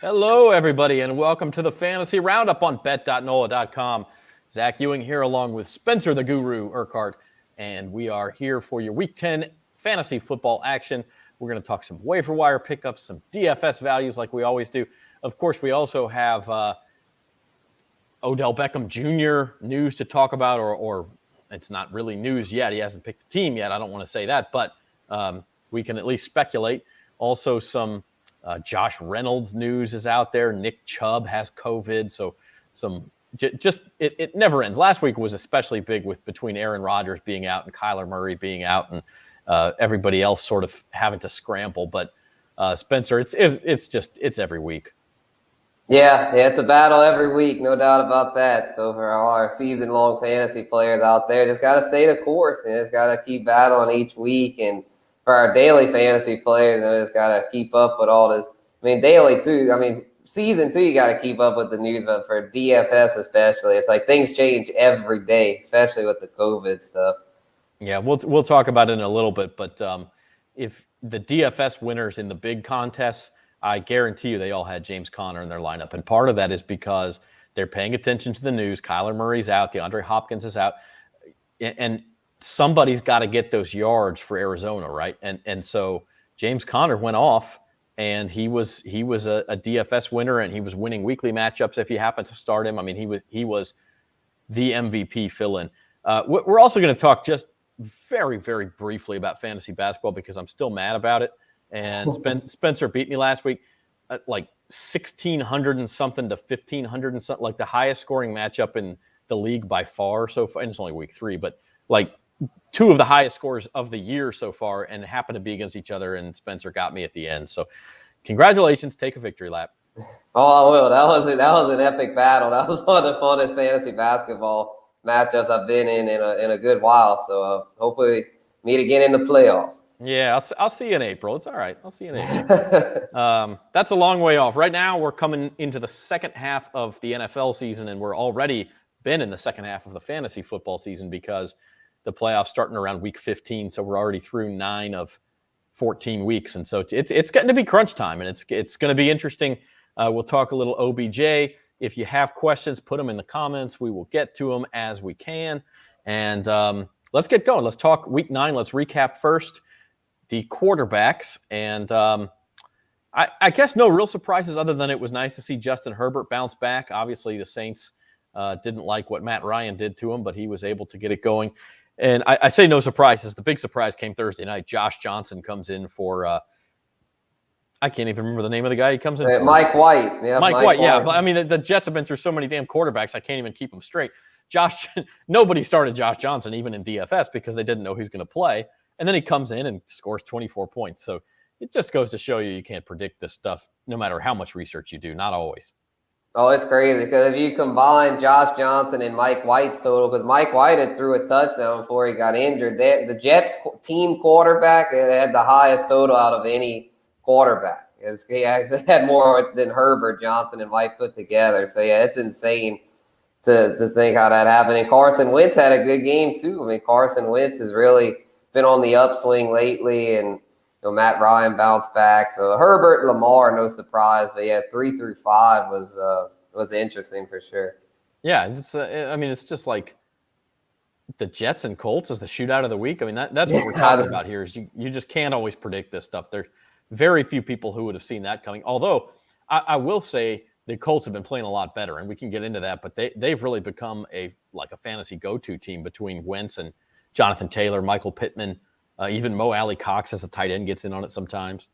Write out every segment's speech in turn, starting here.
Hello, everybody, and welcome to the Fantasy Roundup on bet.NOLA.com. Zach Ewing here along with Spencer the Guru Urquhart, and we are here for your Week 10 fantasy football action. We're going to talk some waiver wire pickups, some DFS values like we always do. Of course, we also have Odell Beckham Jr. news to talk about, or it's not really news yet. He hasn't picked a team yet. I don't want to say that, but we can at least speculate. Also, some Josh Reynolds news is out there. Nick Chubb has COVID, so it never ends. Last week was especially big with between Aaron Rodgers being out and Kyler Murray being out, and everybody else sort of having to scramble. But Spencer, it's every week. Yeah, it's a battle every week, no doubt about that. So for all our season-long fantasy players out there, just got to stay the course and just got to keep battling each week. And for our daily fantasy players, just got to keep up with all this. I mean, daily too. I mean, season too, you got to keep up with the news. But for DFS especially, it's like things change every day, especially with the COVID stuff. Yeah, we'll talk about it in a little bit. But if the DFS winners in the big contests, I guarantee you they all had James Conner in their lineup. And part of that is because they're paying attention to the news. Kyler Murray's out. DeAndre Hopkins is out. And somebody's got to get those yards for Arizona, right? And so James Conner went off, and he was a DFS winner, and he was winning weekly matchups if you happen to start him. I mean, he was the MVP fill-in. We're also going to talk just very, very briefly about fantasy basketball because I'm still mad about it. And Spencer beat me last week at like 1,600 and something to 1,500 and something, like the highest scoring matchup in the league by far so far. And it's only week 3, but like two of the highest scores of the year so far, and happened to be against each other. And Spencer got me at the end. So congratulations. Take a victory lap. Oh, I will. That was an epic battle. That was one of the funnest fantasy basketball matchups I've been in a good while. So hopefully meet again in the playoffs. Yeah, I'll see you in April. It's all right. I'll see you in April. That's a long way off. Right now, we're coming into the second half of the NFL season, and we're already been in the second half of the fantasy football season because the playoffs starting around week 15. So we're already through 9 of 14 weeks, and so it's getting to be crunch time, and it's going to be interesting. We'll talk a little OBJ. If you have questions, put them in the comments. We will get to them as we can, and let's get going. Let's talk week 9. Let's recap first the quarterbacks, and I guess no real surprises other than it was nice to see Justin Herbert bounce back. Obviously, the Saints didn't like what Matt Ryan did to him, but he was able to get it going. And I say no surprises. The big surprise came Thursday night. Josh Johnson comes in for I can't even remember the name of the guy he comes in for. Mike White. Yeah, Mike White, yeah. But I mean, the Jets have been through so many damn quarterbacks, I can't even keep them straight. Nobody started Josh Johnson, even in DFS, because they didn't know who's going to play. And then he comes in and scores 24 points. So it just goes to show you can't predict this stuff no matter how much research you do. Not always. Oh, it's crazy because if you combine Josh Johnson and Mike White's total, because Mike White had threw a touchdown before he got injured. The Jets team quarterback had the highest total out of any quarterback. He actually had more than Herbert, Johnson, and White put together. So, yeah, it's insane to think how that happened. And Carson Wentz had a good game, too. I mean, Carson Wentz has really been on the upswing lately, and Matt Ryan bounced back. So Herbert, Lamar, no surprise, but yeah, 3 through 5 was interesting for sure. Yeah, it's just like the Jets and Colts as the shootout of the week. I mean, that's what we're talking about here. Is you just can't always predict this stuff. There's very few people who would have seen that coming. Although I will say the Colts have been playing a lot better, and we can get into that. But they've really become a fantasy go-to team between Wentz and Jonathan Taylor, Michael Pittman, even Mo Alley-Cox as a tight end gets in on it sometimes.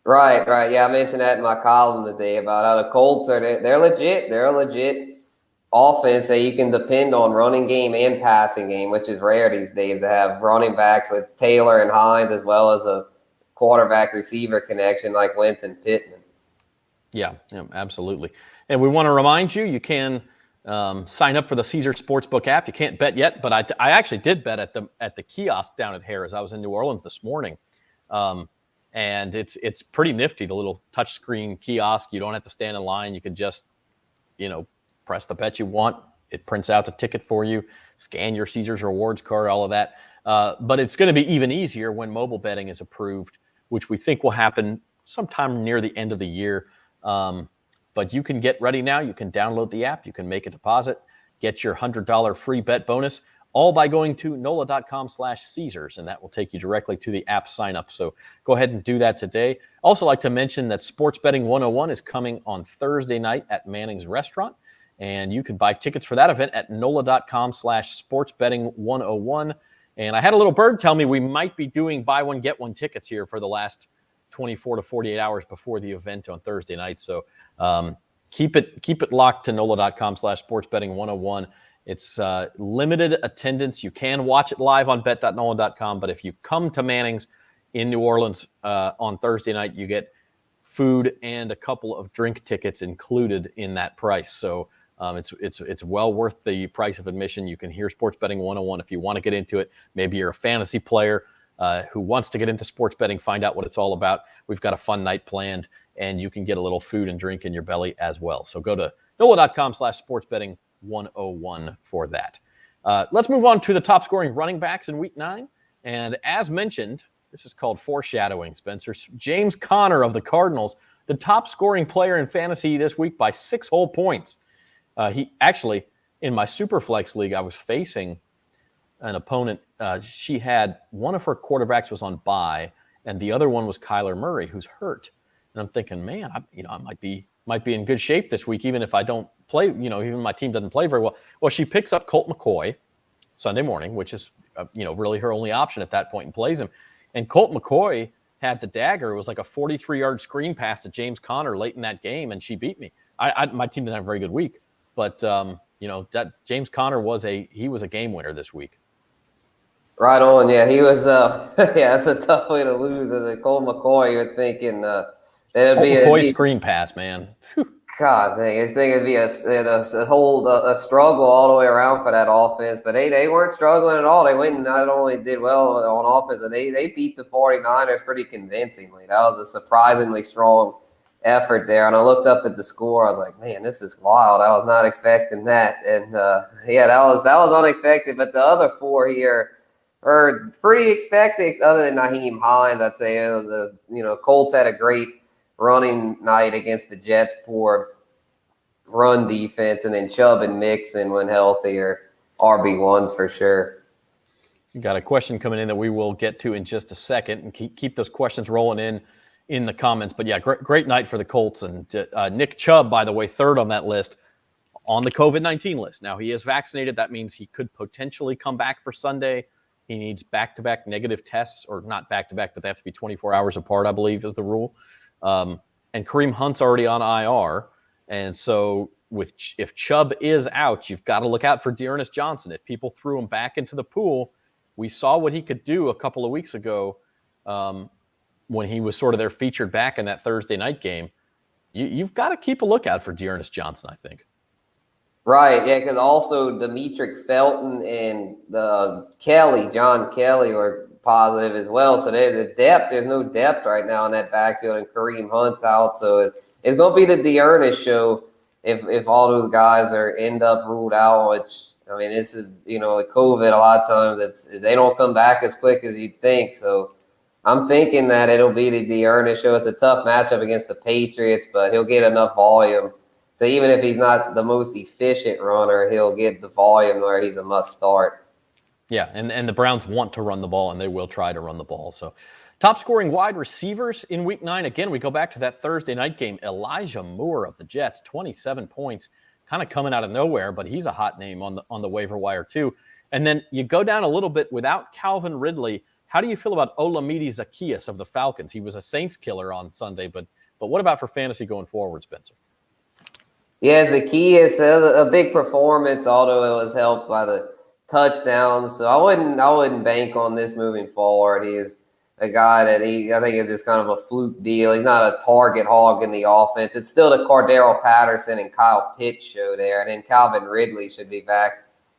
Right. Yeah, I mentioned that in my column today about how the Colts they're legit. They're a legit offense that you can depend on, running game and passing game, which is rare these days to have running backs with Taylor and Hines as well as a quarterback receiver connection like Wentz and Pittman. Yeah, absolutely. And we want to remind you, you can sign up for the Caesar Sportsbook app. You can't bet yet, but I actually did bet at the kiosk down at Harrah's. I was in New Orleans this morning, and it's pretty nifty. The little touchscreen kiosk. You don't have to stand in line. You can just, press the bet you want. It prints out the ticket for you. Scan your Caesar's rewards card. All of that. But it's going to be even easier when mobile betting is approved, which we think will happen sometime near the end of the year. But you can get ready now. You can download the app. You can make a deposit, get your $100 free bet bonus, all by going to NOLA.com/Caesars, and that will take you directly to the app sign up. So go ahead and do that today. Also like to mention that Sports Betting 101 is coming on Thursday night at Manning's Restaurant, and you can buy tickets for that event at NOLA.com/sportsbetting101. And I had a little bird tell me we might be doing buy one, get one tickets here for the last 24 to 48 hours before the event on Thursday night. So keep it locked to NOLA.com/sportsbetting101. It's limited attendance. You can watch it live on bet.NOLA.com, but if you come to Manning's in New Orleans on Thursday night, you get food and a couple of drink tickets included in that price. So it's well worth the price of admission. You can hear Sports Betting 101 if you want to get into it. Maybe you're a fantasy player who wants to get into sports betting, find out what it's all about. We've got a fun night planned, and you can get a little food and drink in your belly as well. So go to NOLA.com/sportsbetting101 for that. Let's move on to the top scoring running backs in Week 9. And as mentioned, this is called foreshadowing, Spencer. James Conner of the Cardinals, the top scoring player in fantasy this week by 6 whole points. He actually, in my Superflex league, I was facing an opponent. She had one of her quarterbacks was on bye, and the other one was Kyler Murray, who's hurt. And I'm thinking, man, I might be in good shape this week, even if I don't play. Even my team doesn't play very well. Well, she picks up Colt McCoy Sunday morning, which is really her only option at that point, and plays him. And Colt McCoy had the dagger. It was like a 43-yard screen pass to James Conner late in that game, and she beat me. My team didn't have a very good week. But, that James Conner was a game winner this week. Right on. Yeah, he was. That's a tough way to lose. As a Colt McCoy, you're thinking that'd be McCoy's screen pass, man. Whew. God dang, I think it'd be a struggle all the way around for that offense. But they weren't struggling at all. They went and not only did well on offense, but they beat the 49ers pretty convincingly. That was a surprisingly strong effort there. And I looked up at the score. I was like, man, this is wild. I was not expecting that. And that was unexpected. But the other 4 here are pretty expected, other than Nyheim Hines. I'd say it was Colts had a great running night against the Jets' poor run defense, and then Chubb and Mixon, when healthy, are RB1s for sure. You got a question coming in that we will get to in just a second, and keep those questions rolling in the comments. But yeah, great night for the Colts. And Nick Chubb, by the way, 3rd on that list, on the COVID-19 list. Now, he is vaccinated. That means he could potentially come back for Sunday. He needs back-to-back negative tests, or not back-to-back, but they have to be 24 hours apart, I believe, is the rule. And Kareem Hunt's already on IR. And so if Chubb is out, you've got to look out for Dearness Johnson. If people threw him back into the pool, we saw what he could do a couple of weeks ago when he was sort of their featured back in that Thursday night game. You've got to keep a lookout for Dearness Johnson, I think. Right, yeah, because also Demetric Felton and John Kelly were positive as well. So there's no depth right now in that backfield, and Kareem Hunt's out. So it's going to be the Dearness show if all those guys end up ruled out, which, I mean, this is, with COVID, a lot of times they don't come back as quick as you'd think. So I'm thinking that it'll be the Dearness show. It's a tough matchup against the Patriots, but he'll get enough volume. So even if he's not the most efficient runner, he'll get the volume where he's a must start. Yeah, and the Browns want to run the ball, and they will try to run the ball. So top scoring wide receivers in Week 9. Again, we go back to that Thursday night game. Elijah Moore of the Jets, 27 points, kind of coming out of nowhere, but he's a hot name on the waiver wire too. And then you go down a little bit without Calvin Ridley. How do you feel about Olamide Zaccheaus of the Falcons? He was a Saints killer on Sunday, but what about for fantasy going forward, Spencer? Yeah, Zaccheaus, a big performance, although it was helped by the touchdowns. So I wouldn't bank on this moving forward. He is a guy that I think is just kind of a fluke deal. He's not a target hog in the offense. It's still the Cordero Patterson and Kyle Pitts show there. And then Calvin Ridley should be back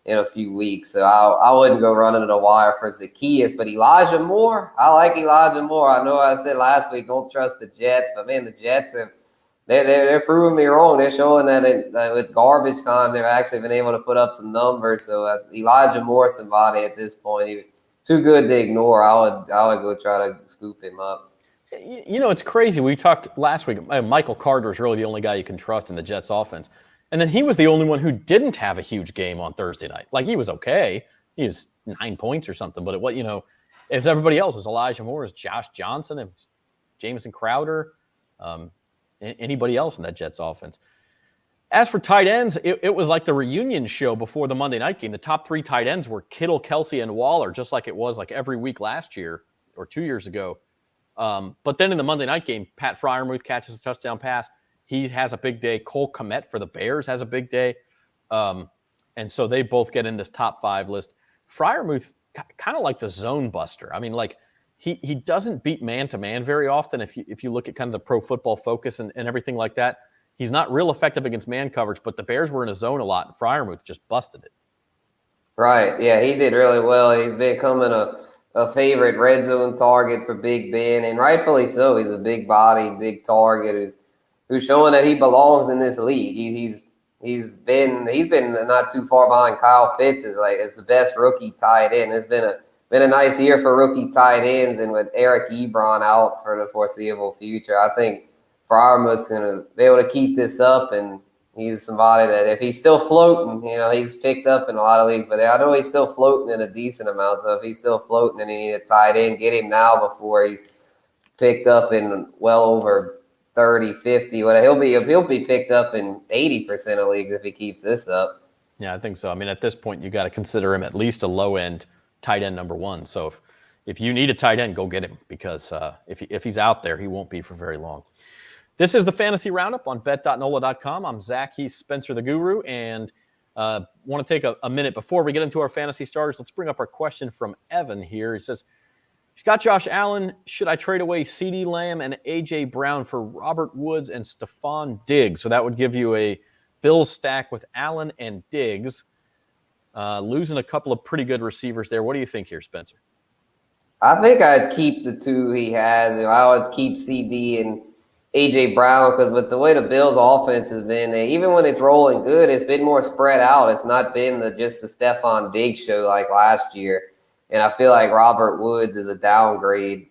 in a few weeks. So I wouldn't go running to the wire for Zaccheaus. But Elijah Moore, I like Elijah Moore. I know I said last week, don't trust the Jets. But, man, the Jets have – They're proving me wrong. They're showing that with garbage time, they've actually been able to put up some numbers. So Elijah Moore, somebody at this point, too good to ignore. I would go try to scoop him up. It's crazy. We talked last week. Michael Carter is really the only guy you can trust in the Jets offense. And then he was the only one who didn't have a huge game on Thursday night. Like, he was okay. He was 9 points or something. But it's everybody else. It's Elijah Moore, it's Josh Johnson, it's Jamison Crowder, anybody else in that Jets offense. As for tight ends, it was like the reunion show before the Monday night game. The top 3 tight ends were Kittle, Kelsey, and Waller, just like it was like every week last year or 2 years ago. But then in the Monday night game, Pat Freiermuth catches a touchdown pass. He has a big day. Cole Kmet for the Bears has a big day. And so they both get in this top 5 list. Freiermuth, kind of like the zone buster. I mean, like, he doesn't beat man-to-man very often. If you look at kind of the Pro Football Focus and everything like that, he's not real effective against man coverage, but the Bears were in a zone a lot, and Freiermuth just busted it. Right. Yeah, he did really well. He's becoming a favorite red zone target for Big Ben, and rightfully so. He's a big body, big target who's showing that he belongs in this league. He's been not too far behind Kyle Pitts. It's the best rookie tight end. It's been a nice year for rookie tight ends, and with Eric Ebron out for the foreseeable future, I think Freiermuth's going to be able to keep this up, and he's somebody that if he's still floating, he's picked up in a lot of leagues, but I know he's still floating in a decent amount. So if he's still floating and he need a tight end, get him now before he's picked up in well over 30, 50. He'll be picked up in 80% of leagues if he keeps this up. Yeah, I think so. I mean, at this point, you got to consider him at least a low-end tight end number 1. So if you need a tight end, go get him, because if he's out there, he won't be for very long. This is the Fantasy Roundup on bet.nola.com. I'm Zach. He's Spencer the Guru. And want to take a minute before we get into our fantasy starters. Let's bring up our question from Evan here. He says, he's got Josh Allen. Should I trade away CeeDee Lamb and A.J. Brown for Robert Woods and Stephon Diggs? So that would give you a Bills stack with Allen and Diggs. Losing a couple of pretty good receivers there. What do you think here, Spencer? I think I'd keep the 2 he has. I would keep CD and A.J. Brown, because with the way the Bills' offense has been, even when it's rolling good, it's been more spread out. It's not been just the Stephon Diggs show like last year. And I feel like Robert Woods is a downgrade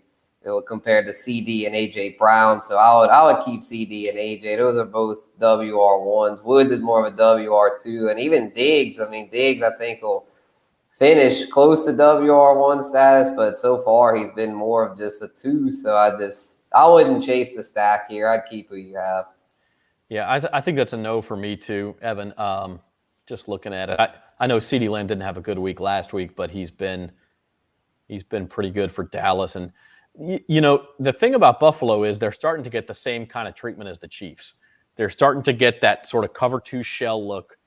compared to CD and A.J. Brown. So I would keep CD and A.J. Those are both WR1s. Woods is more of a WR2. And even Diggs, I think will finish close to WR1 status, but so far he's been more of just a 2. So I wouldn't chase the stack here. I'd keep who you have. Yeah, I think that's a no for me too, Evan. Just looking at it, I know CeeDee Lamb didn't have a good week last week, but he's been pretty good for Dallas. And the thing about Buffalo is they're starting to get the same kind of treatment as the Chiefs. They're starting to get that sort of cover 2 shell look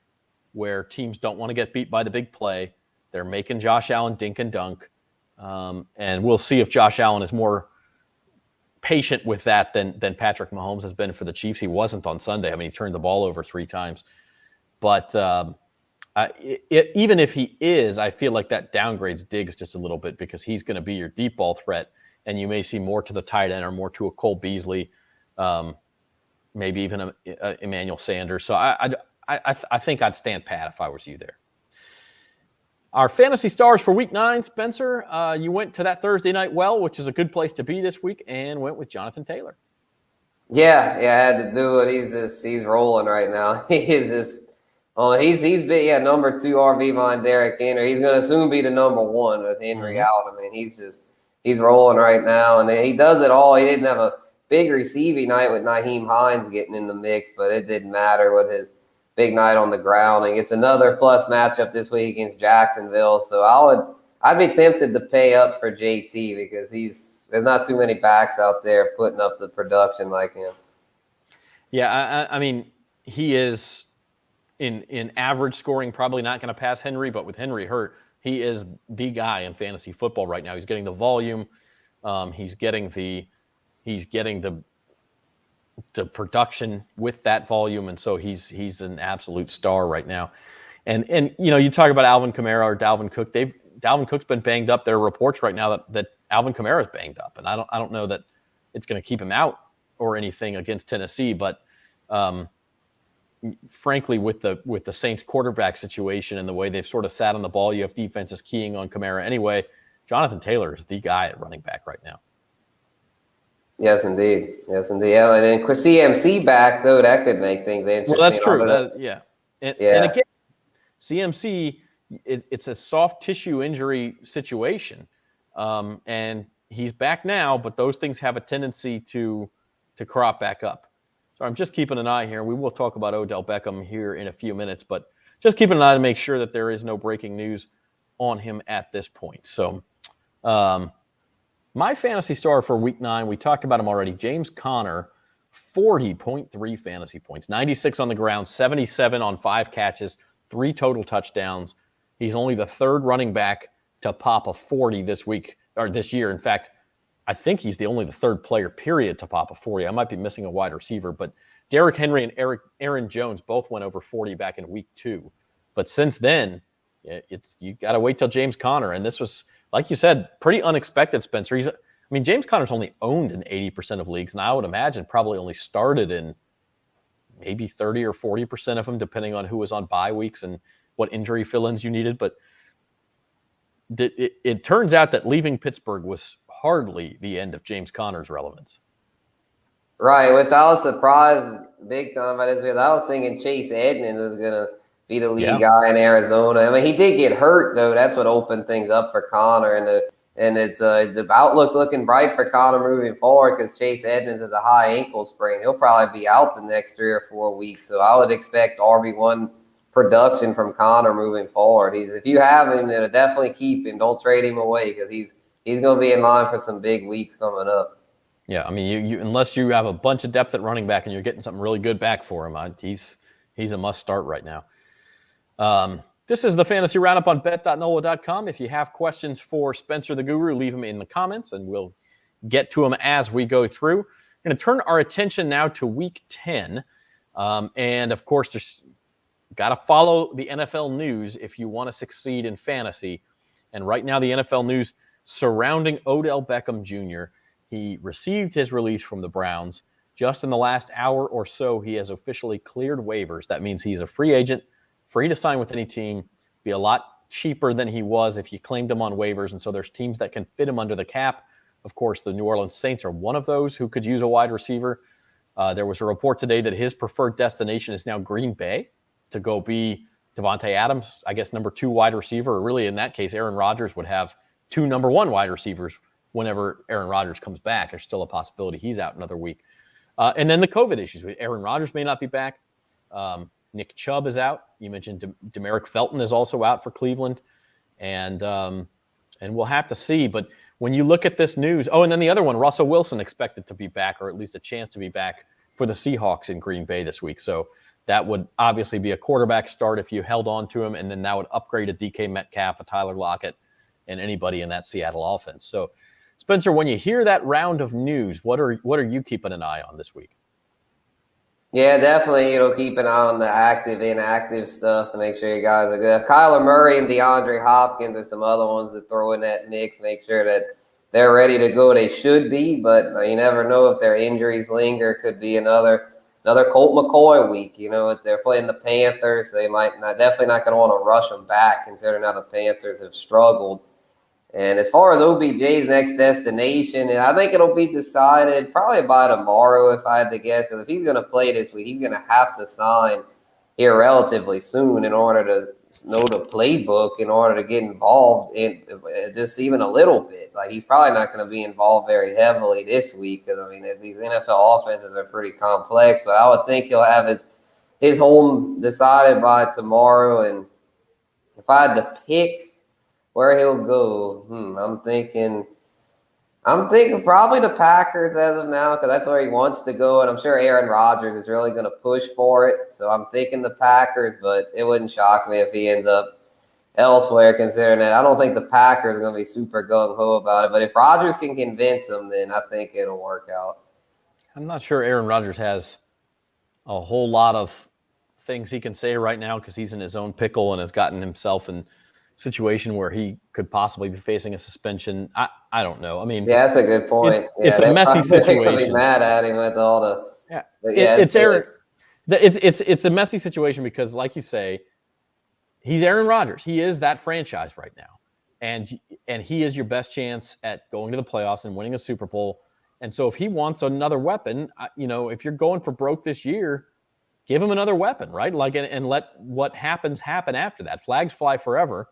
where teams don't want to get beat by the big play. They're making Josh Allen dink and dunk. And we'll see if Josh Allen is more patient with that than Patrick Mahomes has been for the Chiefs. He wasn't on Sunday. I mean, he turned the ball over 3 times. But even if he is, I feel like that downgrades Diggs just a little bit, because he's going to be your deep ball threat, and you may see more to the tight end or more to a Cole Beasley, maybe even a Emmanuel Sanders. So I think I'd stand pat if I was you there. Our fantasy stars for week 9, Spencer, you went to that Thursday night well, which is a good place to be this week, and went with Jonathan Taylor. Yeah, I had to do it. He's rolling right now. He's been number 2 RB behind Derrick Henry. He's going to soon be the number 1 with Henry out. I mean, he's rolling right now, and he does it all. He didn't have a big receiving night with Nyheim Hines getting in the mix, but it didn't matter with his big night on the ground. And it's another plus matchup this week against Jacksonville. So I'd be tempted to pay up for JT, because there's not too many backs out there putting up the production like him. Yeah, I mean, he is in average scoring probably not going to pass Henry, but with Henry hurt, he is the guy in fantasy football right now. He's getting the volume, he's getting the production with that volume, and so he's an absolute star right now. And you talk about Alvin Kamara or Dalvin Cook. Dalvin Cook's been banged up. There are reports right now that Alvin Kamara is banged up, and I don't know that it's going to keep him out or anything against Tennessee. But frankly, with the Saints quarterback situation and the way they've sort of sat on the ball, you have defenses keying on Kamara anyway. Jonathan Taylor is the guy at running back right now. Yes, indeed. Yes, indeed. Yeah, and then CMC back, though, that could make things interesting. Well, that's true. Yeah. And again, CMC, it's a soft tissue injury situation. And he's back now, but those things have a tendency to crop back up. So I'm just keeping an eye here. We will talk about Odell Beckham here in a few minutes, but just keeping an eye to make sure that there is no breaking news on him at this point. So my fantasy star for week 9, we talked about him already, James Conner, 40.3 fantasy points, 96 on the ground, 77 on 5 catches, 3 total touchdowns. He's only the 3rd running back to pop a 40 this week or this year. In fact, I think he's the 3rd player, period, to pop a 40. I might be missing a wide receiver, but Derrick Henry and Aaron Jones both went over 40 back in week 2. But since then, you got to wait till James Conner. And this was, like you said, pretty unexpected, Spencer. James Conner's only owned in 80% of leagues, and I would imagine probably only started in maybe 30 or 40% of them, depending on who was on bye weeks and what injury fill-ins you needed. But it turns out that leaving Pittsburgh was hardly the end of James Conner's relevance. Right, which I was surprised big time by this because I was thinking Chase Edmonds was going to be the lead guy in Arizona. I mean, he did get hurt, though. That's what opened things up for Conner. And it's the outlook's looking bright for Conner moving forward because Chase Edmonds has a high ankle sprain. He'll probably be out the next 3 or 4 weeks. So I would expect RB1 production from Conner moving forward. If you have him, then definitely keep him. Don't trade him away because he's going to be in line for some big weeks coming up. Yeah, I mean, you unless you have a bunch of depth at running back and you're getting something really good back for him, he's a must start right now. This is the Fantasy Roundup on bet.nola.com. If you have questions for Spencer the Guru, leave them in the comments, and we'll get to them as we go through. We're going to turn our attention now to Week 10. And, of course, there's got to follow the NFL news if you want to succeed in fantasy. And right now, the NFL news surrounding Odell Beckham Jr., he received his release from the Browns. Just in the last hour or so, he has officially cleared waivers. That means he's a free agent, free to sign with any team, be a lot cheaper than he was if you claimed him on waivers. And so there's teams that can fit him under the cap. Of course, the New Orleans Saints are one of those who could use a wide receiver. There was a report today that his preferred destination is now Green Bay to go be Devontae Adams, I guess, number 2 wide receiver. Or really, in that case, Aaron Rodgers would have 2 number 1 wide receivers whenever Aaron Rodgers comes back. There's still a possibility he's out another week. And then the COVID issues. Aaron Rodgers may not be back. Nick Chubb is out. You mentioned Demeric Felton is also out for Cleveland. And we'll have to see. But when you look at this news, and then the other one, Russell Wilson expected to be back, or at least a chance to be back for the Seahawks in Green Bay this week. So that would obviously be a quarterback start if you held on to him, and then that would upgrade a DK Metcalf, a Tyler Lockett, and anybody in that Seattle offense. So, Spencer, when you hear that round of news, what are you keeping an eye on this week? Yeah, definitely, keep an eye on the active, inactive stuff to make sure you guys are good. Kyler Murray and DeAndre Hopkins are some other ones that throw in that mix, make sure that they're ready to go. They should be, but you never know if their injuries linger. Could be another Colt McCoy week. If they're playing the Panthers, they definitely not going to want to rush them back, considering how the Panthers have struggled. And as far as OBJ's next destination, I think it'll be decided probably by tomorrow, if I had to guess, because if he's going to play this week, he's going to have to sign here relatively soon in order to know the playbook, in order to get involved in just even a little bit. Like, he's probably not going to be involved very heavily this week because, these NFL offenses are pretty complex, but I would think he'll have his home decided by tomorrow. And if I had to pick where he'll go, I'm thinking probably the Packers as of now, because that's where he wants to go, and I'm sure Aaron Rodgers is really going to push for it. So I'm thinking the Packers, but it wouldn't shock me if he ends up elsewhere, considering that I don't think the Packers are going to be super gung-ho about it. But if Rodgers can convince them, then I think it'll work out. I'm not sure Aaron Rodgers has a whole lot of things he can say right now because he's in his own pickle and has gotten himself in situation where he could possibly be facing a suspension. I don't know. Yeah, that's a good point. It's a messy situation. Be mad at him with all the. Yeah, it's Aaron. It's a messy situation because, like you say, he's Aaron Rodgers. He is that franchise right now, and he is your best chance at going to the playoffs and winning a Super Bowl And so if he wants another weapon, if you're going for broke this year, give him another weapon, right? Like, and let what happens happen after that. Flags fly forever.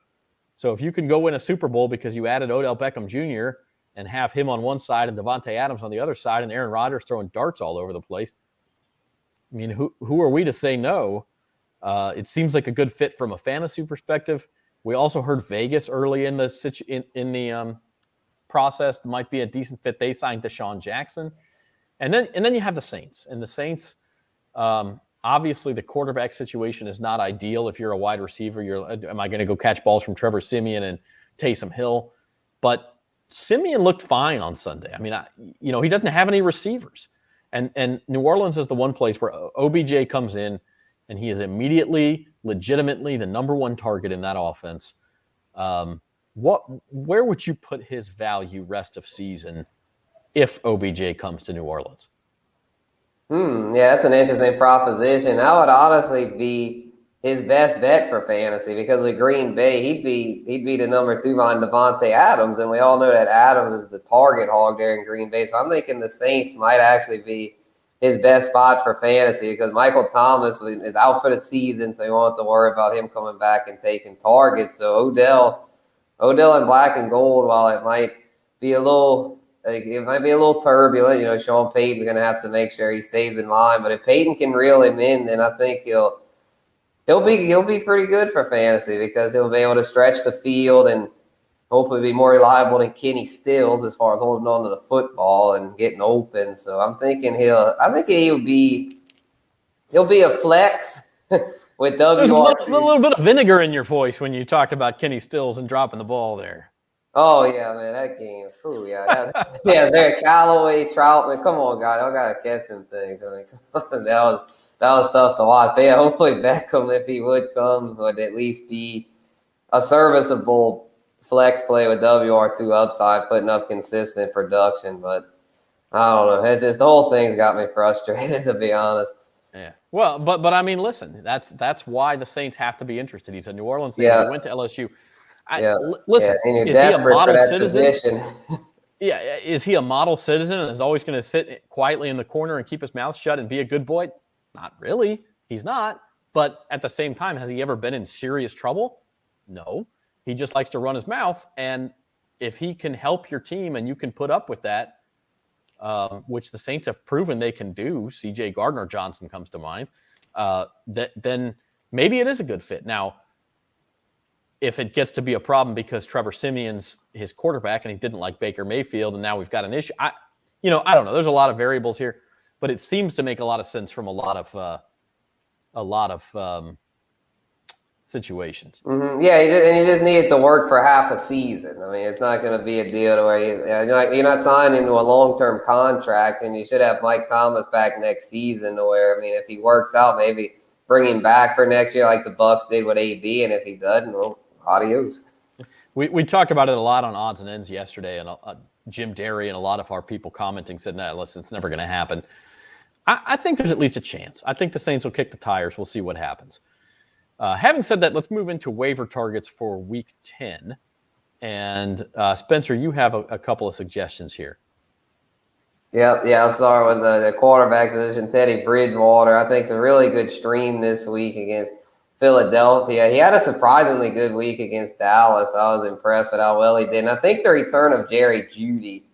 So if you can go win a Super Bowl because you added Odell Beckham Jr. and have him on one side and Devontae Adams on the other side and Aaron Rodgers throwing darts all over the place, I mean, who are we to say no? It seems like a good fit from a fantasy perspective. We also heard Vegas early in the process might be a decent fit. They signed Deshaun Jackson, and then you have the Saints. And the Saints, obviously, the quarterback situation is not ideal. If you're a wide receiver, am I going to go catch balls from Trevor Siemian and Taysom Hill? But Siemian looked fine on Sunday. I mean, he doesn't have any receivers, and New Orleans is the one place where OBJ comes in, and he is immediately, legitimately the number one target in that offense. Where would you put his value rest of season if OBJ comes to New Orleans? Yeah, that's an interesting proposition. That would honestly be his best bet for fantasy because with Green Bay, he'd be the number 2 behind Devontae Adams, and we all know that Adams is the target hog there in Green Bay. So I'm thinking the Saints might actually be his best spot for fantasy because Michael Thomas is out for the season, so you won't have to worry about him coming back and taking targets. So Odell in black and gold, while it might be a little turbulent. Sean Payton's going to have to make sure he stays in line. But if Payton can reel him in, then I think he'll be pretty good for fantasy because he'll be able to stretch the field and hopefully be more reliable than Kenny Stills as far as holding on to the football and getting open. So I'm thinking he'll be a flex with WR2. There's a little bit of vinegar in your voice when you talk about Kenny Stills and dropping the ball there. Oh yeah, man, that game. Ooh, yeah, there, Callaway, Troutman. Come on, guys, y'all gotta catch some things. I mean, that was tough to watch. But yeah, hopefully Beckham, if he would come, would at least be a serviceable flex play with WR2 upside, putting up consistent production. But I don't know. It's just the whole thing's got me frustrated, to be honest. Yeah. Well, but I mean, listen, that's why the Saints have to be interested. He's a New Orleans native. He went to LSU. Listen, and is he a model citizen? Position. Yeah, is he a model citizen and is always going to sit quietly in the corner and keep his mouth shut and be a good boy? Not really. He's not. But at the same time, has he ever been in serious trouble? No. He just likes to run his mouth. And if he can help your team and you can put up with that, which the Saints have proven they can do, C.J. Gardner-Johnson comes to mind, then maybe it is a good fit. Now, if it gets to be a problem because Trevor Siemian's his quarterback and he didn't like Baker Mayfield and now we've got an issue, I don't know. There's a lot of variables here, but it seems to make a lot of sense from a lot of situations. Mm-hmm. Yeah, and you just need it to work for half a season. I mean, it's not going to be a deal to where you're not signing to a long-term contract, and you should have Mike Thomas back next season to where, I mean, if he works out, maybe bring him back for next year like the Bucs did with AB, and if he doesn't, well, adios. We talked about it a lot on Odds and Ends yesterday, and Jim Derry and a lot of our people commenting said, "No, listen, it's never going to happen." I think there's at least a chance. I think the Saints will kick the tires. We'll see what happens. Having said that, let's move into waiver targets for Week 10. And Spencer, you have a couple of suggestions here. Yeah. I'll start with the quarterback position. Teddy Bridgewater, I think, is a really good stream this week against Philadelphia. He had a surprisingly good week against Dallas. I was impressed with how well he did. And I think the return of Jerry Jeudy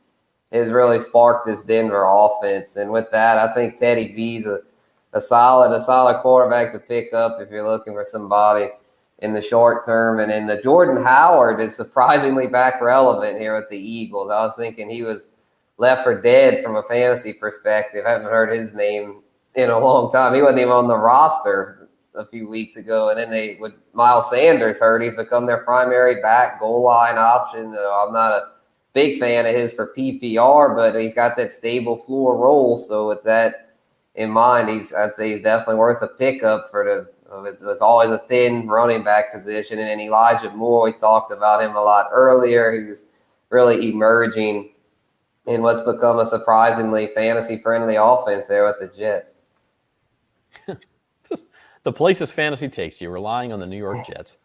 has really sparked this Denver offense. And with that, I think Teddy B's a solid quarterback to pick up if you're looking for somebody in the short term. And then the Jordan Howard is surprisingly back relevant here with the Eagles. I was thinking he was left for dead from a fantasy perspective. I haven't heard his name in a long time. He wasn't even on the roster a few weeks ago. And then with Miles Sanders hurt, he's become their primary back goal line option. I'm not a big fan of his for PPR, but he's got that stable floor role. So with that in mind, I'd say he's definitely worth a pickup for it's always a thin running back position. And then Elijah Moore, we talked about him a lot earlier. He was really emerging in what's become a surprisingly fantasy-friendly offense there with the Jets. The places fantasy takes you, relying on the New York Jets.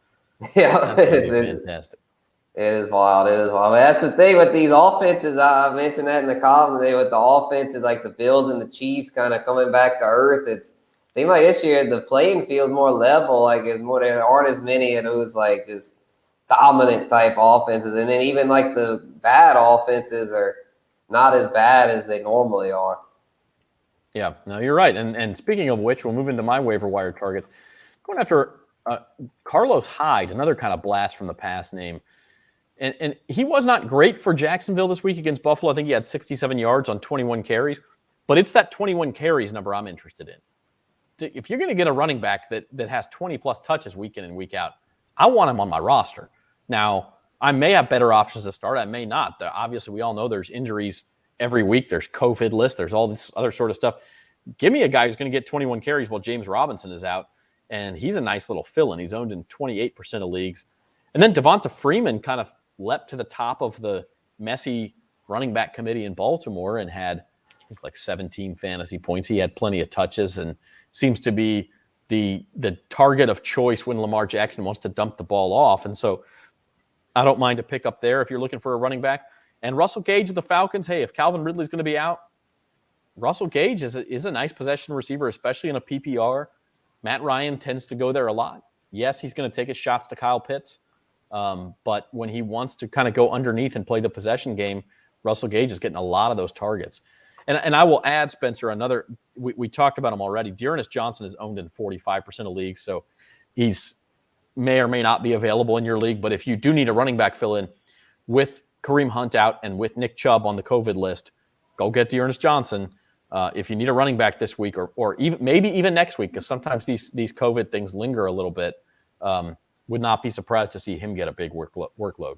Yeah, it's fantastic. It is wild. It is wild. But that's the thing with these offenses. I mentioned that in the column today with the offenses like the Bills and the Chiefs kind of coming back to earth. It seems like this year the playing field more level. Like there aren't as many of those like just dominant type offenses, and then even like the bad offenses are not as bad as they normally are. Yeah, no, you're right. And speaking of which, we'll move into my waiver wire target. Going after Carlos Hyde, another kind of blast from the past name. And he was not great for Jacksonville this week against Buffalo. I think he had 67 yards on 21 carries. But it's that 21 carries number I'm interested in. If you're going to get a running back that has 20-plus touches week in and week out, I want him on my roster. Now, I may have better options to start. I may not. Obviously, we all know there's injuries every week. There's COVID list. There's all this other sort of stuff. Give me a guy who's going to get 21 carries while James Robinson is out, and he's a nice little fill-in. He's owned in 28% of leagues. And then Devonta Freeman kind of leapt to the top of the messy running back committee in Baltimore and had, I think, like 17 fantasy points. He had plenty of touches and seems to be the target of choice when Lamar Jackson wants to dump the ball off. And so I don't mind a pick up there if you're looking for a running back. And Russell Gage of the Falcons, hey, if Calvin Ridley's going to be out, Russell Gage is a nice possession receiver, especially in a PPR. Matt Ryan tends to go there a lot. Yes, he's going to take his shots to Kyle Pitts. But when he wants to kind of go underneath and play the possession game, Russell Gage is getting a lot of those targets. And I will add, Spencer, we talked about him already. Dearness Johnson is owned in 45% of leagues, so he's may or may not be available in your league. But if you do need a running back fill-in with Kareem Hunt out and with Nick Chubb on the COVID list, go get Dearness Johnson. If you need a running back this week or even maybe even next week, because sometimes these COVID things linger a little bit, would not be surprised to see him get a big workload.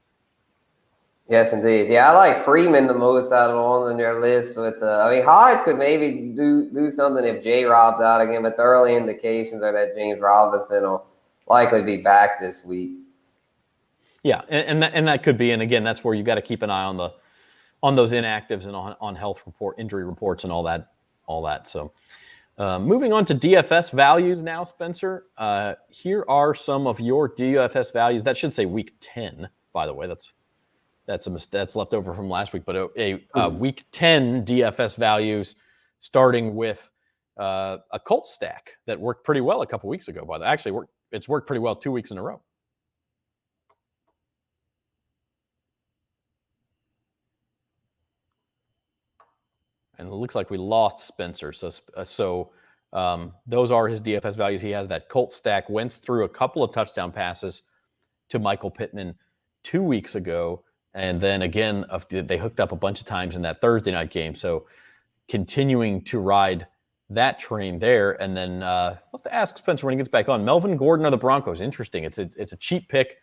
Yes, indeed. Yeah, I like Freeman the most out of the ones on your list. Hyde could maybe do something if J-Rob's out again, but the early indications are that James Robinson will likely be back this week. Yeah, and that could be, and again, that's where you got to keep an eye on those inactives and on health injury reports and all that. So, moving on to DFS values now, Spencer. Here are some of your DFS values. That should say week 10, by the way. That's left over from last week, but a week 10 DFS values, starting with a Colts stack that worked pretty well a couple weeks ago. It's worked pretty well 2 weeks in a row. And it looks like we lost Spencer. So those are his DFS values. He has that Colts stack. Wentz threw a couple of touchdown passes to Michael Pittman 2 weeks ago. And then again, they hooked up a bunch of times in that Thursday night game. So continuing to ride that train there. And then I'll have to ask Spencer when he gets back on. Melvin Gordon of the Broncos. Interesting. It's a cheap pick,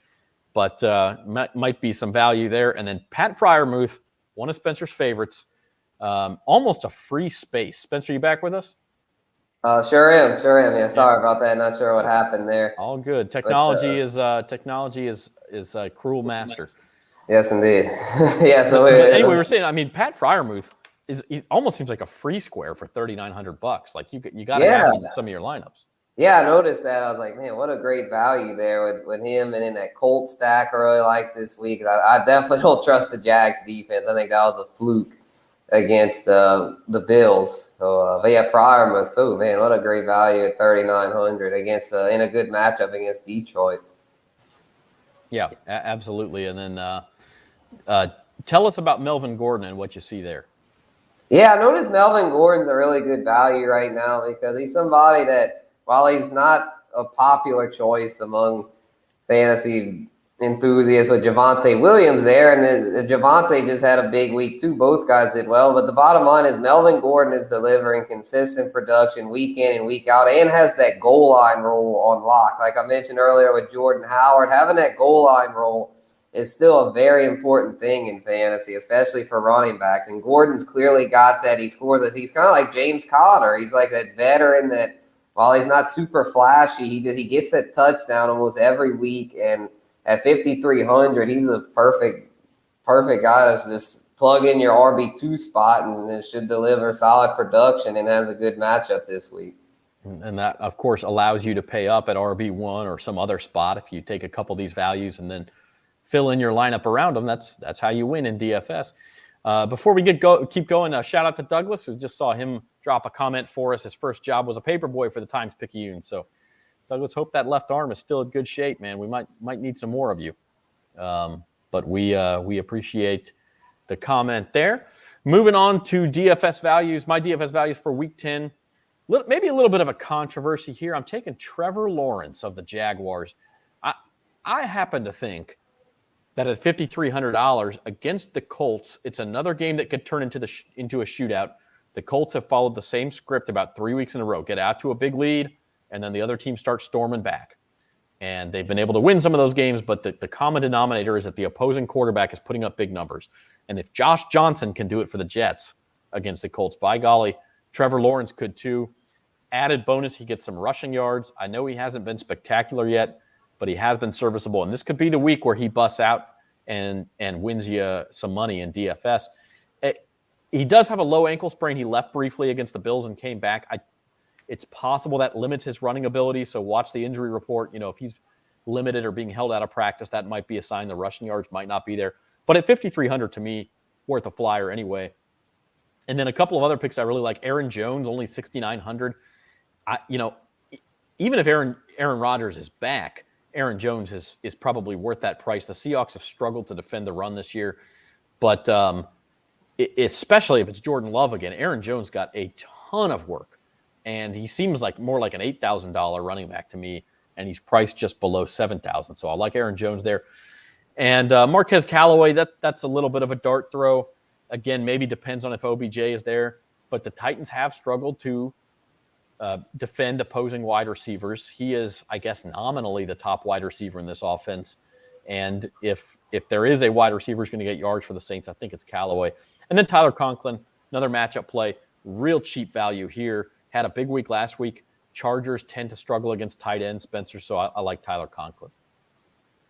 but might be some value there. And then Pat Freiermuth, one of Spencer's favorites. Almost a free space. Spencer, you back with us? Sure am. Yeah, sorry about that. Not sure what happened there. All good. Technology is a cruel master. Yes, indeed. Yeah. So anyway, we're saying. Pat Freiermuth he almost seems like a free square for $3,900. Like you got to have him in some of your lineups. Yeah, I noticed that. I was like, man, what a great value there with him and in that Colts stack. I really like this week. I definitely don't trust the Jags defense. I think that was a fluke against the Bills. So, but yeah, Freiermuth, oh man, what a great value at $3,900 against in a good matchup against Detroit. Yeah, absolutely. And then tell us about Melvin Gordon and what you see there. Yeah, I noticed Melvin Gordon's a really good value right now because he's somebody that, while he's not a popular choice among fantasy enthusiasts with Javonte Williams there, and Javonte just had a big week too. Both guys did well, but the bottom line is Melvin Gordon is delivering consistent production week in and week out and has that goal line role on lock. Like I mentioned earlier with Jordan Howard, having that goal line role is still a very important thing in fantasy, especially for running backs. And Gordon's clearly got that. He scores it. He's kind of like James Conner. He's like a veteran that, while he's not super flashy, he gets that touchdown almost every week. And at 5,300, he's a perfect guy to just plug in your RB2 spot and it should deliver solid production and has a good matchup this week. And that, of course, allows you to pay up at RB1 or some other spot if you take a couple of these values and then fill in your lineup around him. That's how you win in DFS. Before we keep going, shout out to Douglas, who just saw him drop a comment for us. His first job was a paperboy for the Times-Picayune. So, Douglas, hope that left arm is still in good shape, man. We might need some more of you. But we appreciate the comment there. Moving on to DFS values. My DFS values for Week 10. Maybe a little bit of a controversy here. I'm taking Trevor Lawrence of the Jaguars. I happen to think that at $5,300 against the Colts, it's another game that could turn into a shootout. The Colts have followed the same script about 3 weeks in a row. Get out to a big lead, and then the other team starts storming back. And they've been able to win some of those games, but the common denominator is that the opposing quarterback is putting up big numbers. And if Josh Johnson can do it for the Jets against the Colts, by golly, Trevor Lawrence could too. Added bonus, he gets some rushing yards. I know he hasn't been spectacular yet, but he has been serviceable. And this could be the week where he busts out and wins you some money in DFS. He does have a low ankle sprain. He left briefly against the Bills and came back. It's possible that limits his running ability, so watch the injury report. If he's limited or being held out of practice, that might be a sign the rushing yards might not be there. But at $5,300, to me, worth a flyer anyway. And then a couple of other picks I really like. Aaron Jones, only $6,900. Even if Aaron Rodgers is back, Aaron Jones is probably worth that price. The Seahawks have struggled to defend the run this year, but especially if it's Jordan Love again, Aaron Jones got a ton of work, and he seems like more like an $8,000 running back to me, and he's priced just below $7,000. So I like Aaron Jones there. And Marquez Callaway, that's a little bit of a dart throw. Again, maybe depends on if OBJ is there, but the Titans have struggled to defend opposing wide receivers. He is, I guess, nominally the top wide receiver in this offense. And if there is a wide receiver who's going to get yards for the Saints, I think it's Callaway. And then Tyler Conklin, another matchup play, real cheap value here. Had a big week last week. Chargers tend to struggle against tight end, Spencer, so I like Tyler Conklin.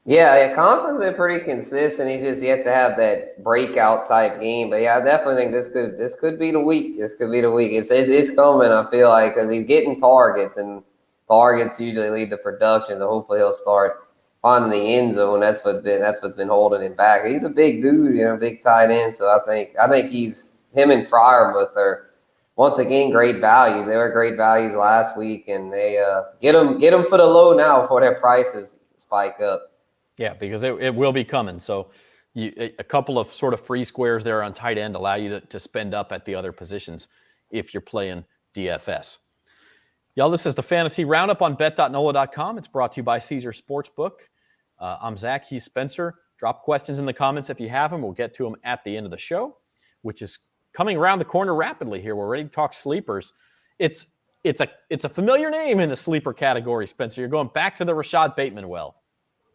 Yeah, Conklin's been pretty consistent. He's just yet to have that breakout type game. But yeah, I definitely think this could be the week. This could be the week. It's coming, I feel like, because he's getting targets, and targets usually lead to production. So hopefully he'll start finding the end zone. That's what's been holding him back. He's a big dude, big tight end. So I think him and Freiermuth are once again great values. They were great values last week, and they get them for the low now before their prices spike up. Yeah, because it will be coming. So a couple of sort of free squares there on tight end allow you to spend up at the other positions if you're playing DFS. Y'all, this is the Fantasy Roundup on bet.nola.com. It's brought to you by Caesar Sportsbook. I'm Zach. He's Spencer. Drop questions in the comments if you have them. We'll get to them at the end of the show, which is coming around the corner rapidly here. We're ready to talk sleepers. It's a familiar name in the sleeper category, Spencer. You're going back to the Rashad Bateman well.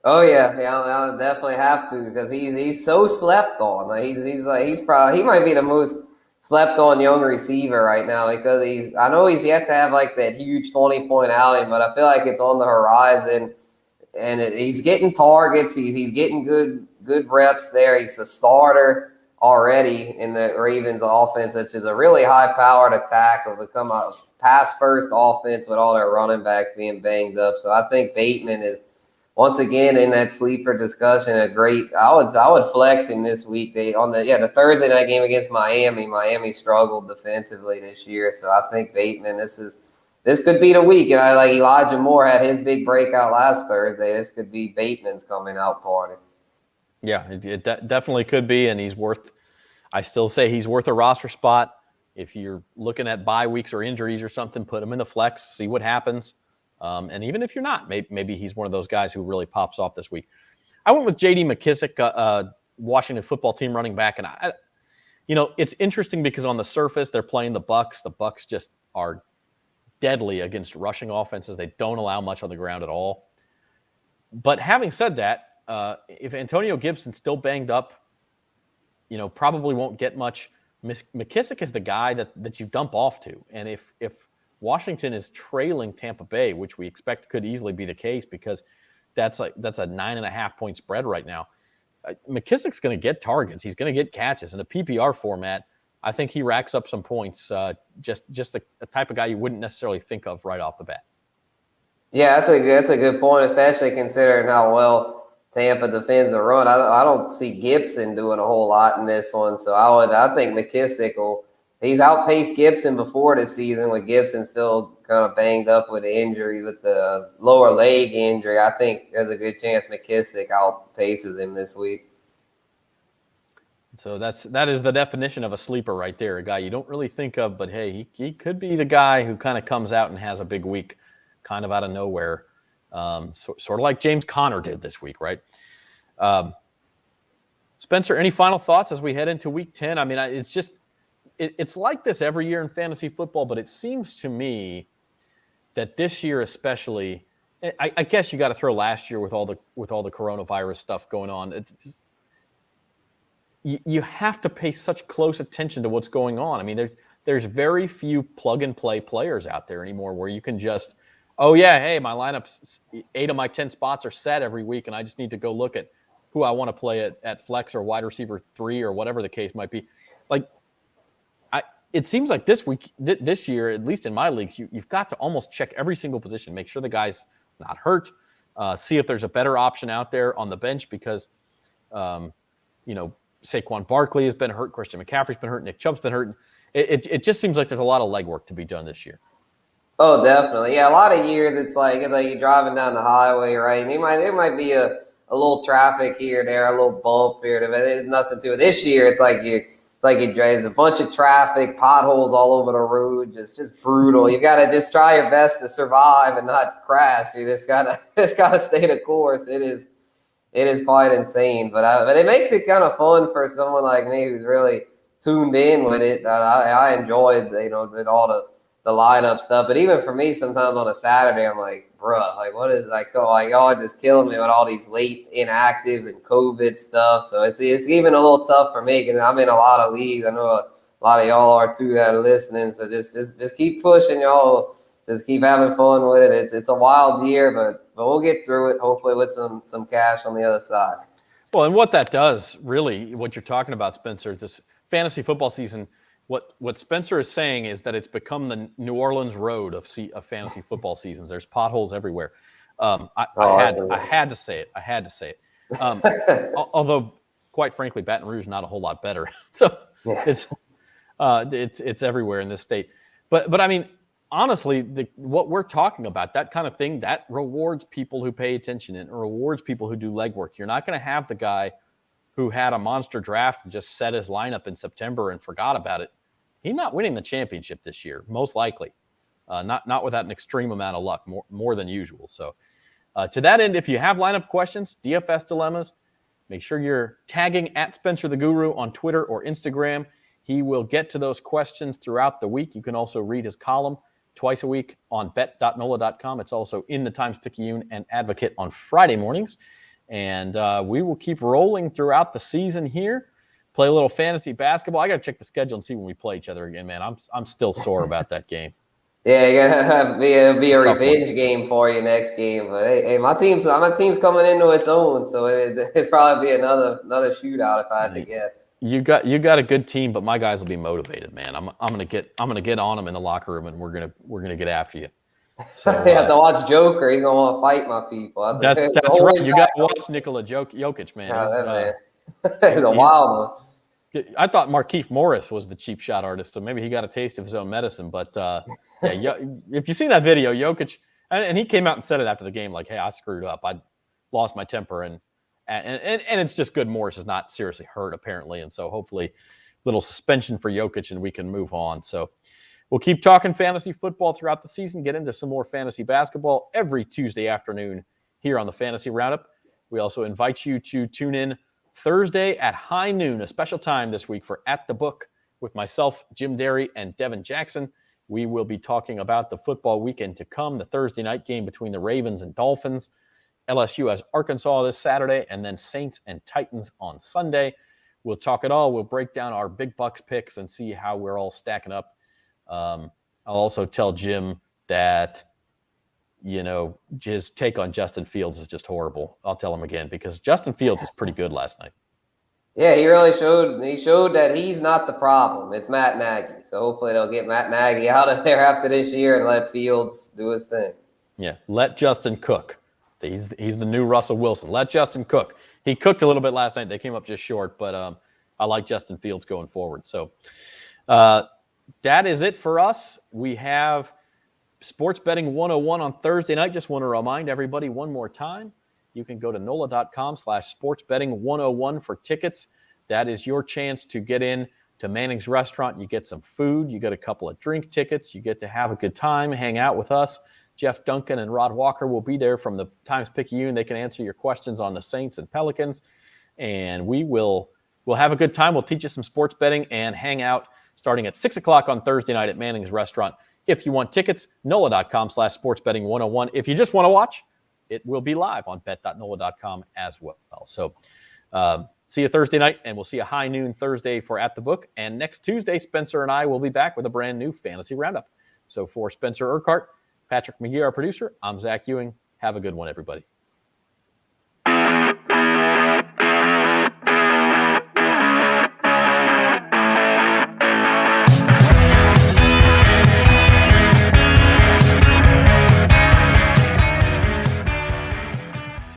Oh yeah, I'll definitely have to, because he's so slept on. Like he might be the most slept on young receiver right now, because I know he's yet to have like that huge 20-point outing, but I feel like it's on the horizon, and he's getting targets. He's getting good reps there. He's a starter already in the Ravens offense, which is a really high-powered attack. Will become a pass-first offense with all their running backs being banged up. So I think Bateman is, once again, in that sleeper discussion, I would flex him this week. The Thursday night game against Miami. Miami struggled defensively this year, so I think Bateman, this could be the week. And I like Elijah Moore had his big breakout last Thursday. This could be Bateman's coming out party. Yeah, it definitely could be, and I still say he's worth a roster spot. If you're looking at bye weeks or injuries or something, put him in the flex, see what happens. And even if you're not, maybe he's one of those guys who really pops off this week. I went with J.D. McKissick, Washington football team running back, and it's interesting because on the surface they're playing the Bucs. The Bucs just are deadly against rushing offenses. They don't allow much on the ground at all. But having said that, if Antonio Gibson's still banged up, probably won't get much. McKissick is the guy that you dump off to, and if Washington is trailing Tampa Bay, which we expect could easily be the case because that's a 9.5-point spread right now. McKissick's going to get targets. He's going to get catches in a PPR format. I think he racks up some points. Just the type of guy you wouldn't necessarily think of right off the bat. Yeah, that's a good point, especially considering how well Tampa defends the run. I don't see Gibson doing a whole lot in this one. So I think McKissick he's outpaced Gibson before this season with Gibson still kind of banged up with the injury, with the lower leg injury. I think there's a good chance McKissick outpaces him this week. So that is the definition of a sleeper right there, a guy you don't really think of, but hey, he could be the guy who kind of comes out and has a big week kind of out of nowhere, sort of like James Conner did this week, right? Spencer, any final thoughts as we head into week 10? I mean, it's like this every year in fantasy football, but it seems to me that this year especially, I guess you got to throw last year with all the coronavirus stuff going on. You have to pay such close attention to what's going on. I mean, there's very few plug-and-play players out there anymore where you can just, oh, yeah, hey, my lineups, 8 of my 10 spots are set every week, and I just need to go look at who I want to play at flex or wide receiver 3 or whatever the case might be. Like, it seems like this year, at least in my leagues, you've got to almost check every single position, make sure the guy's not hurt, see if there's a better option out there on the bench because, Saquon Barkley has been hurt, Christian McCaffrey's been hurt, Nick Chubb's been hurt. It just seems like there's a lot of legwork to be done this year. Oh, definitely. Yeah, a lot of years it's like you're driving down the highway, right? And there might be a little traffic here or there, a little bump here, but there's nothing to it. This year it's like there's a bunch of traffic, potholes all over the road, just brutal. You got to just try your best to survive and not crash. You just gotta stay the course. It is quite insane, but it makes it kind of fun for someone like me who's really tuned in with it. I enjoyed all the lineup stuff, but even for me, sometimes on a Saturday, I'm like, bruh, like what is y'all just killing me with all these late inactives and COVID stuff. So it's even a little tough for me because I'm in a lot of leagues. I know a lot of y'all are too that are listening. So just keep pushing, y'all. Just keep having fun with it. It's a wild year, but we'll get through it, hopefully with some cash on the other side. Well, and what that does, really, what you're talking about, Spencer, this fantasy football season, what Spencer is saying is that it's become the New Orleans road of fantasy football seasons. There's potholes everywhere. I had to say it. Although, quite frankly, Baton Rouge not a whole lot better. So yeah. It's everywhere in this state. But I mean, honestly, what we're talking about, that kind of thing, that rewards people who pay attention and rewards people who do legwork. You're not going to have the guy who had a monster draft and just set his lineup in September and forgot about it. He's not winning the championship this year, most likely. Not without an extreme amount of luck, more than usual. So to that end, if you have lineup questions, DFS dilemmas, make sure you're tagging @SpencerTheGuru on Twitter or Instagram. He will get to those questions throughout the week. You can also read his column twice a week on bet.NOLA.com. It's also in the Times-Picayune and Advocate on Friday mornings. And we will keep rolling throughout the season here. Play a little fantasy basketball. I got to check the schedule and see when we play each other again, man. I'm still sore about that game. Yeah, you're gonna be a revenge game for you next game. But hey, my team's coming into its own, so it's probably be another shootout if I had to guess. You got a good team, but my guys will be motivated, man. I'm gonna get on them in the locker room, and we're gonna get after you. So you have to watch Joker. He's gonna want to fight my people. That's right. You got to watch Nikola Jokic, man. He's a wild one. I thought Markieff Morris was the cheap shot artist, so maybe he got a taste of his own medicine. But if you seen that video, Jokic, and he came out and said it after the game, like, "Hey, I screwed up. I lost my temper," and it's just good Morris is not seriously hurt apparently, and so hopefully, little suspension for Jokic, and we can move on. So we'll keep talking fantasy football throughout the season. Get into some more fantasy basketball every Tuesday afternoon here on the Fantasy Roundup. We also invite you to tune in Thursday at high noon, a special time this week for At the Book with myself, Jim Derry, and Devin Jackson. We will be talking about the football weekend to come, the Thursday night game between the Ravens and Dolphins. LSU has Arkansas this Saturday, and then Saints and Titans on Sunday. We'll talk it all. We'll break down our big bucks picks and see how we're all stacking up. I'll also tell Jim that his take on Justin Fields is just horrible. I'll tell him again because Justin Fields is pretty good last night. Yeah, he really showed that he's not the problem. It's Matt Nagy. So hopefully they'll get Matt Nagy out of there after this year and let Fields do his thing. Yeah, let Justin cook. He's the new Russell Wilson. Let Justin cook. He cooked a little bit last night. They came up just short, but I like Justin Fields going forward. So that is it for us. We have Sports Betting 101 on Thursday night. Just want to remind everybody one more time, you can go to NOLA.com/sportsbetting101 for tickets. That is your chance to get in to Manning's Restaurant. You get some food. You get a couple of drink tickets. You get to have a good time, hang out with us. Jeff Duncan and Rod Walker will be there from the Times-Picayune. They can answer your questions on the Saints and Pelicans. And we'll have a good time. We'll teach you some sports betting and hang out starting at 6 o'clock on Thursday night at Manning's Restaurant. If you want tickets, NOLA.com/sportsbetting101. If you just want to watch, it will be live on bet.NOLA.com as well. So see you Thursday night, and we'll see you high noon Thursday for At the Book. And next Tuesday, Spencer and I will be back with a brand new Fantasy Roundup. So for Spencer Urquhart, Patrick McGee, our producer, I'm Zach Ewing. Have a good one, everybody.